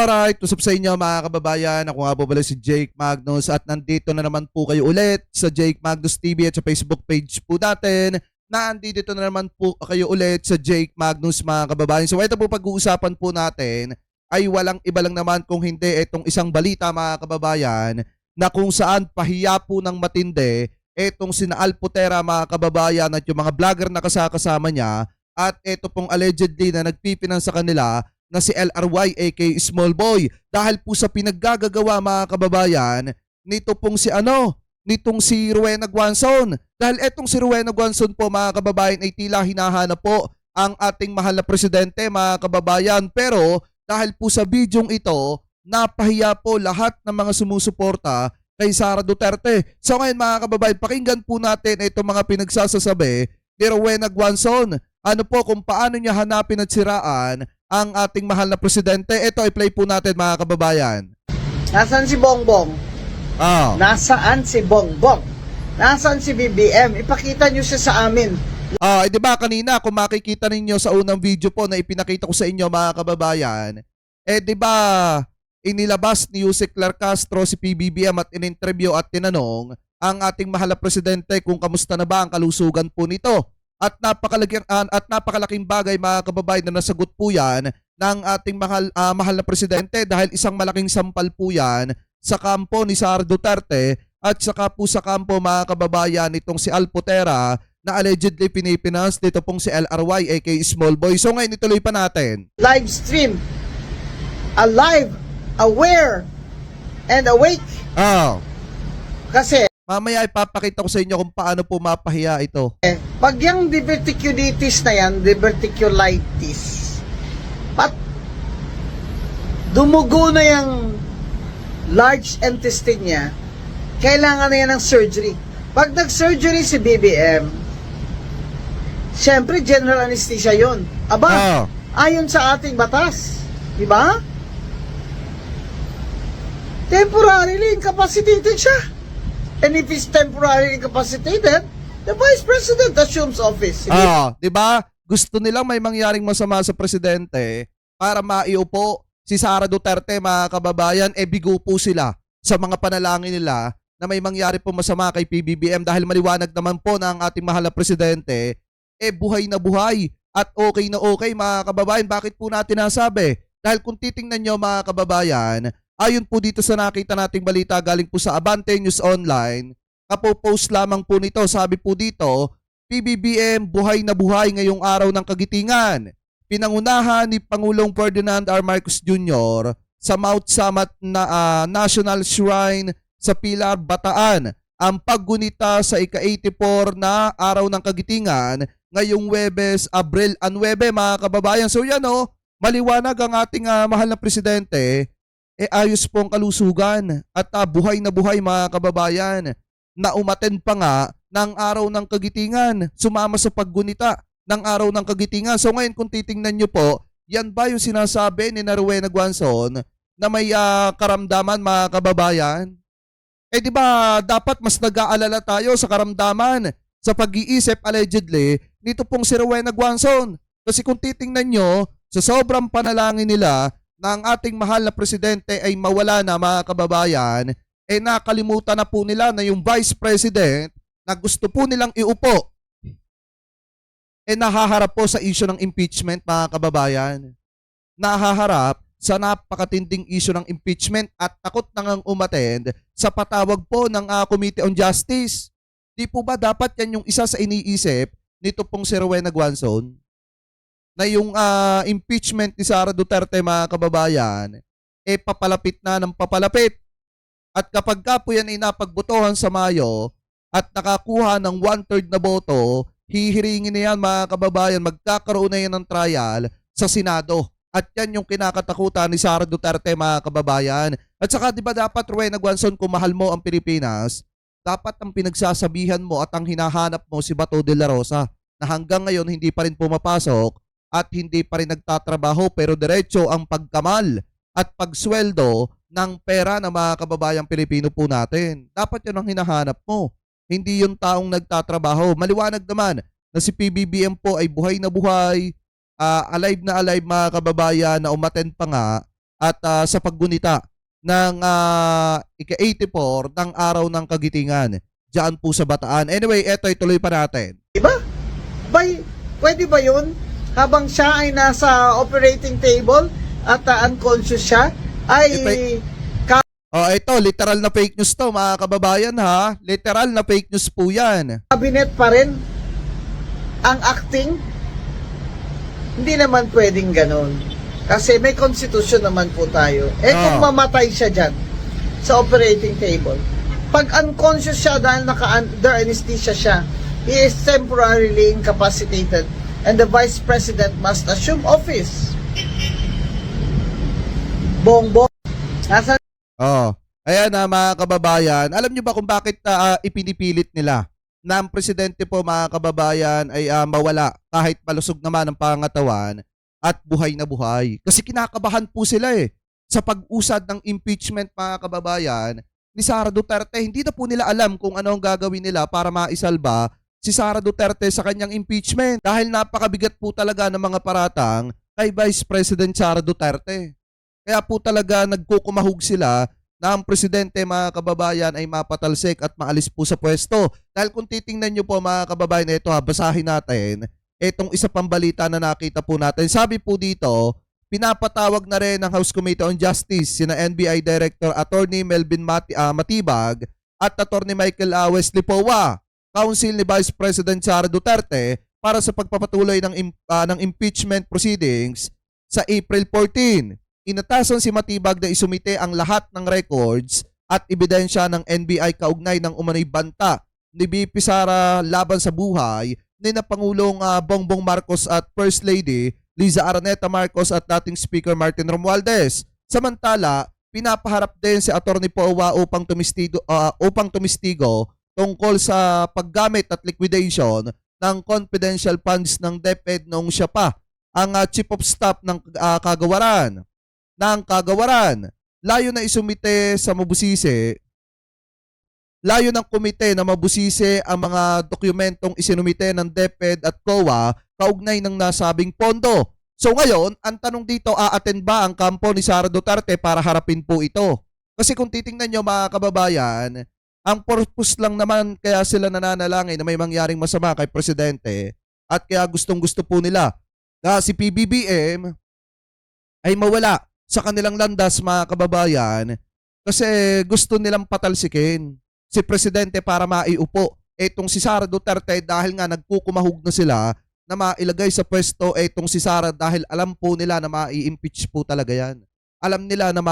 Alright, usap sa inyo mga kababayan. Ako nga po pala si Jake Magnus at nandito na naman po kayo ulit sa Jake Magnus TV at sa Facebook page po natin. Nandito na naman po kayo ulit sa Jake Magnus mga kababayan. So ito po pag-uusapan po natin ay walang iba lang naman kung hindi itong isang balita mga kababayan na kung saan pahiya po ng matindi itong sina Alputera mga kababayan at yung mga vlogger na kasama niya at ito pong allegedly na nagpipinan sa kanila na si LRY aka Small Boy dahil po sa pinaggagawa mga kababayan nito pong nitong si Rowena Guanzon. Dahil etong si Rowena Guanzon po mga kababayan ay tila hinahanap po ang ating mahal na presidente mga kababayan, pero dahil po sa bidyong ito napahiya po lahat ng mga sumusuporta kay Sara Duterte. So ngayon mga kababayan, pakinggan po natin itong mga pinagsasasabi ni Rowena Guanzon. Ano po kung paano niya hanapin at siraan ang ating mahal na presidente. Ito ay play po natin mga kababayan. Nasaan si Bongbong? Nasaan si Bongbong? Nasaan si BBM? Ipakita nyo siya sa amin. Di ba kanina kung makikita ninyo sa unang video po na ipinakita ko sa inyo mga kababayan, di ba inilabas ni Yusek Clark Castro si PBBM at in-interview at tinanong ang ating mahal na presidente kung kamusta na ba ang kalusugan po nito. At napakalaking bagay mga kababayan na nasagot po yan ng ating mahal na presidente dahil isang malaking sampal po yan sa kampo ni Sara Duterte at saka po sa kampo mga kababayan nitong si Alputera na allegedly pinipinas dito pong si LRY aka Small Boy. So ngayon ituloy pa natin. Live stream. Alive, aware, and awake. Kasi Mamaya ipapakita ko sa inyo kung paano po mapahiya ito. pag yung diverticulitis na yan, diverticulitis, dumugo na yung large intestine niya, kailangan na yan ng surgery. Pag nag-surgery si BBM, syempre general anesthesia yun. Ayon sa ating batas. Diba? Temporarily incapacitated siya. And if he's temporarily incapacitated, the Vice President assumes office. Diba? Gusto nilang may mangyaring masama sa presidente para maiupo si Sara Duterte mga kababayan, bigo po sila sa mga panalangin nila na may mangyari po masama kay PBBM dahil maliwanag naman po na ang ating mahal na presidente buhay na buhay at okay na okay mga kababayan. Bakit po natin nasabi? Dahil kung titingnan nyo mga kababayan, ayon po dito sa nakita nating balita galing po sa Abante News Online, kapo-post lamang po nito, sabi po dito, PBBM buhay na buhay ngayong araw ng kagitingan. Pinangunahan ni Pangulong Ferdinand R. Marcos Jr. sa Mount Samat na National Shrine sa Pilar, Bataan ang paggunita sa ika-84 na araw ng kagitingan ngayong Huwebes, Abril 9 mga kababayan. So yan maliwanag ang ating mahal na presidente, ayos po ang kalusugan at buhay na buhay mga kababayan na umattend pa nga ng araw ng kagitingan, sumama sa paggunita ng araw ng kagitingan. So ngayon kung titingnan nyo po, yan ba yung sinasabi ni Rowena Guanzon na may karamdaman mga kababayan? Di ba dapat mas nag-aalala tayo sa karamdaman sa pag-iisip allegedly nito pong si Rowena Guanzon. Kasi kung titingnan nyo, sa sobrang panalangin nila na ang ating mahal na presidente ay mawala na mga kababayan, nakalimutan na po nila na yung Vice President na gusto po nilang iupo, nahaharap po sa issue ng impeachment mga kababayan. Nahaharap sa napakatinding issue ng impeachment at takot na ngang umattend sa patawag po ng Committee on Justice. Di po ba dapat yan yung isa sa iniisip nito pong si Rowena Guanzon? Na yung impeachment ni Sara Duterte mga kababayan, papalapit na ng papalapit. At kapag ka po yan ay napagbotohan sa Mayo at nakakuha ng 1/3 na boto, hihiringin na yan mga kababayan, magkakaroon na yan ng trial sa Senado. At yan yung kinakatakutan ni Sara Duterte mga kababayan. At saka di ba dapat Rowena Guanzon, kung mahal mo ang Pilipinas, dapat ang pinagsasabihan mo at ang hinahanap mo si Bato de la Rosa na hanggang ngayon hindi pa rin pumapasok at hindi pa rin nagtatrabaho pero diretso ang pagkamal at pagsweldo ng pera ng mga kababayang Pilipino po natin. Dapat yun ang hinahanap mo. Hindi yung taong nagtatrabaho. Maliwanag naman na si PBBM po ay buhay na buhay, alive na alive mga kababayan na umattend pa nga at sa paggunita ng ika-84 ng Araw ng Kagitingan diyan po sa Bataan. Anyway, eto ituloy pa natin. Diba? Pwede ba yun? Habang siya ay nasa operating table at unconscious siya, ay Oh, ito literal na fake news to mga kababayan ha. Literal na fake news po 'yan. cabinet pa rin ang acting? Hindi naman pwedeng ganon. Kasi may constitution naman po tayo. Kung mamatay siya dyan sa operating table, pag unconscious siya dahil naka-under anesthesia siya, he is temporarily incapacitated and the Vice President must assume office. Bongbong. Nasa Oh, ayan na mga kababayan. Alam niyo ba kung bakit ipinipilit nila na ang presidente po mga kababayan ay mawala kahit malusog naman ang pangatawan at buhay na buhay? Kasi kinakabahan po sila sa pag-usad ng impeachment mga kababayan ni Sara Duterte. Hindi na po nila alam kung ano ang gagawin nila para maisalba si Sara Duterte sa kanyang impeachment dahil napakabigat po talaga ng mga paratang kay Vice President Sara Duterte. Kaya po talaga nagkukumahog sila na ang presidente mga kababayan ay mapatalsik at maalis po sa pwesto. Dahil kung titingnan nyo po mga kababayan, ito basahin natin, itong isa pang balita na nakita po natin. Sabi po dito, pinapatawag na rin ng House Committee on Justice sina NBI Director Attorney Melvin Matibag at Attorney Michael Wesley Powa, Counsel ni Vice President Sara Duterte para sa pagpapatuloy ng impeachment proceedings sa April 14. Inatasan si Matibag na isumite ang lahat ng records at ebidensya ng NBI kaugnay ng umano'y banta ni VP Sara laban sa buhay ni na Pangulong Bongbong Marcos at First Lady Liza Araneta Marcos at dating Speaker Martin Romualdez. Samantala, pinapaharap din si Atty. Powa upang tumistigo tungkol sa paggamit at liquidation ng confidential funds ng DepEd noong siya pa ang Chief of Staff ng Kagawaran. Layo na isumite sa Mabusisi, layo ng komite na mabusisi ang mga dokumentong isinumite ng DepEd at COA kaugnay ng nasabing pondo. So ngayon, ang tanong dito, a-attend ba ang kampo ni Sara Duterte para harapin po ito? Kasi kung titingnan nyo mga kababayan, ang purpose lang naman kaya sila nananalangin na may mangyaring masama kay Presidente at kaya gustong-gusto po nila na si PBBM ay mawala sa kanilang landas mga kababayan kasi gusto nilang patalsikin si Presidente para maiupo. Etong si Sara Duterte dahil nga nagkukumahog na sila na mailagay sa pwesto etong si Sara dahil alam po nila na mai-impeach po talaga yan. Alam nila na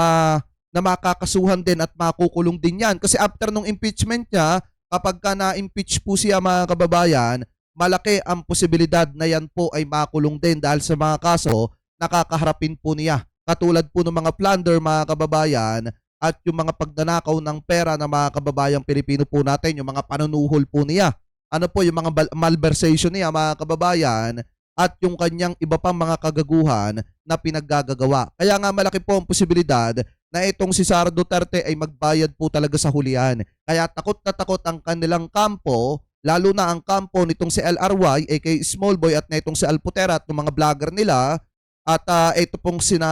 makakasuhan din at makukulong din yan. Kasi after nung impeachment niya, kapag ka na-impeach po siya mga kababayan, malaki ang posibilidad na yan po ay makulong din dahil sa mga kaso nakakaharapin po niya. Katulad po ng mga plunder mga kababayan at yung mga pagnanakaw ng pera ng mga kababayang Pilipino po natin, yung mga panunuhol po niya. Ano po yung mga malversation niya mga kababayan at yung kanyang iba pang mga kagaguhan na pinaggagawa. Kaya nga malaki po ang posibilidad na itong si Sara Duterte ay magbayad po talaga sa hulihan. Kaya takot na takot ang kanilang kampo, lalo na ang kampo nitong si LRY, aka Smallboy at na itong si Alputera at ng mga vlogger nila, at ito pong sina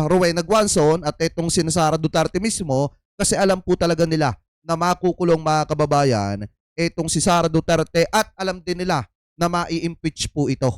Rowena Guanzon at itong sina Sara Duterte mismo, kasi alam po talaga nila na makukulong mga kababayan itong si Sara Duterte at alam din nila na mai-impeach po ito.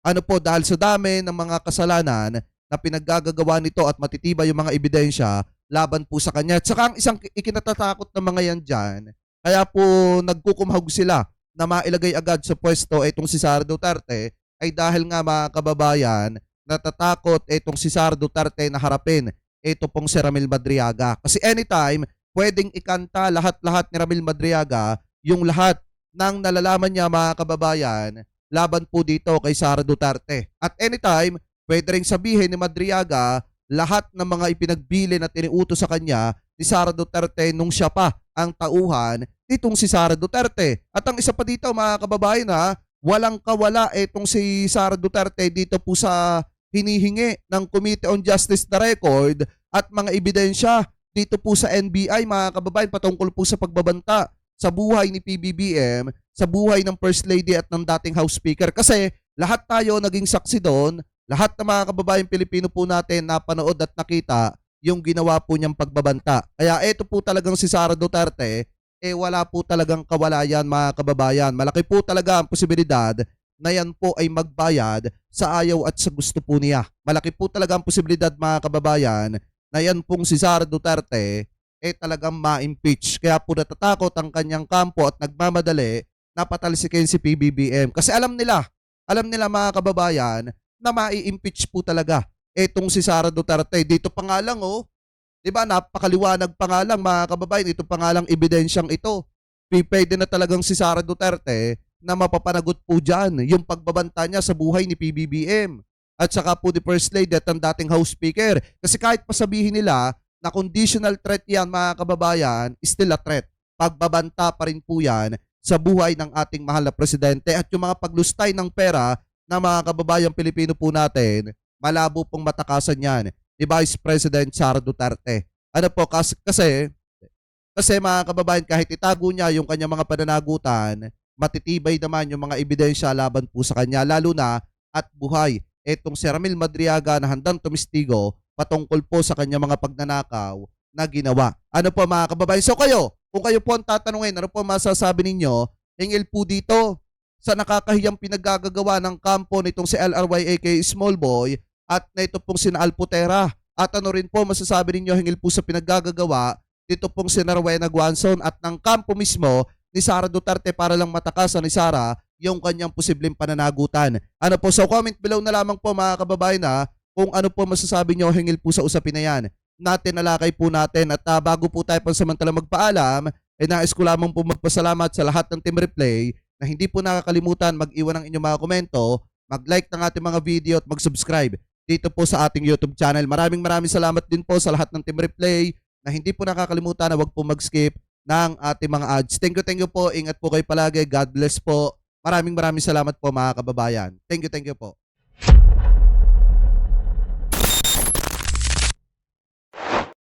Ano po, dahil sa dami ng mga kasalanan na pinaggagawa nito at matitibay yung mga ebidensya laban po sa kanya. At saka ang isang ikinatatakot na mga yan dyan, kaya po nagkukumahog sila na mailagay agad sa pwesto itong si Sara Duterte ay dahil nga mga kababayan, natatakot itong si Sara Duterte na harapin ito pong si Ramil Madriaga. Kasi anytime, pwedeng ikanta lahat-lahat ni Ramil Madriaga yung lahat ng nalalaman niya mga kababayan laban po dito kay Sara Duterte. At anytime, pwede rin sabihin ni Madriaga lahat ng mga ipinagbilin at iniutos sa kanya ni Sara Duterte nung siya pa ang tauhan nitong si Sara Duterte. At ang isa pa dito mga kababayan walang kawala itong si Sara Duterte dito po sa hinihingi ng Committee on Justice na record at mga ebidensya dito po sa NBI mga kababayan patungkol po sa pagbabanta sa buhay ni PBBM, sa buhay ng First Lady at ng dating House Speaker. Kasi lahat tayo naging saksi doon Lahat ng mga kababayang Pilipino po natin napanood at nakita yung ginawa po niyang pagbabanta. Kaya ito po talagang si Sara Duterte, wala po talagang kawalayan mga kababayan. Malaki po talaga ang posibilidad na yan po ay magbayad sa ayaw at sa gusto po niya. Malaki po talaga ang posibilidad mga kababayan na yan pong si Sara Duterte talagang ma-impeach. Kaya po natatakot ang kanyang kampo at nagmamadali na patalsikin si PBBM. Kasi alam nila mga kababayan na mai-impeach po talaga etong si Sara Duterte. Dito pa nga lang, oh, 'di ba? Napakaliwanag pa nga lang mga kababayan, ito pa nga lang ebidensyang ito. Pwede na talagang si Sara Duterte na mapapanagot po diyan yung pagbabanta niya sa buhay ni PBBM. At saka po ni First Lady at ang dating House Speaker. Kasi kahit pa sabihin nila na conditional threat yan mga kababayan, still a threat. Pagbabanta pa rin po yan sa buhay ng ating mahal na presidente at yung mga paglustay ng pera na mga kababayang Pilipino po natin, malabo pong matakasan yan ni Vice President Sara Duterte. Ano po, kasi mga kababayan, kahit itago niya yung kanyang mga pananagutan, matitibay naman yung mga ebidensya laban po sa kanya, lalo na at buhay etong si Ramil Madriaga na handang tumistigo patungkol po sa kanyang mga pagnanakaw na ginawa. Ano po mga kababayan? So kayo, kung kayo po ang tatanungin, ano po masasabi ninyo, hingil po dito sa nakakahiyang pinaggagawa ng kampo nitong si LRY aka Small Boy at na ito pong sina Alputera. At ano rin po masasabi ninyo hingil po sa pinaggagawa dito pong si Rowena Guanzon at ng kampo mismo ni Sara Duterte para lang matakasan ni Sara yung kanyang posibleng pananagutan. Ano po, so comment below na lamang po mga kababayan kung ano po masasabi nyo hingil po sa usapin na yan. Natin nalakay po natin at bago po tayo pansamantala magpaalam, nais ko lamang po magpasalamat sa lahat ng Team Replay na hindi po nakakalimutan mag-iwan ng inyong mga komento, mag-like ng ating mga video at mag-subscribe dito po sa ating YouTube channel. Maraming salamat din po sa lahat ng Team Replay na hindi po nakakalimutan na wag po mag-skip ng ating mga ads. Thank you po. Ingat po kayo palagi. God bless po. Maraming salamat po mga kababayan. Thank you po.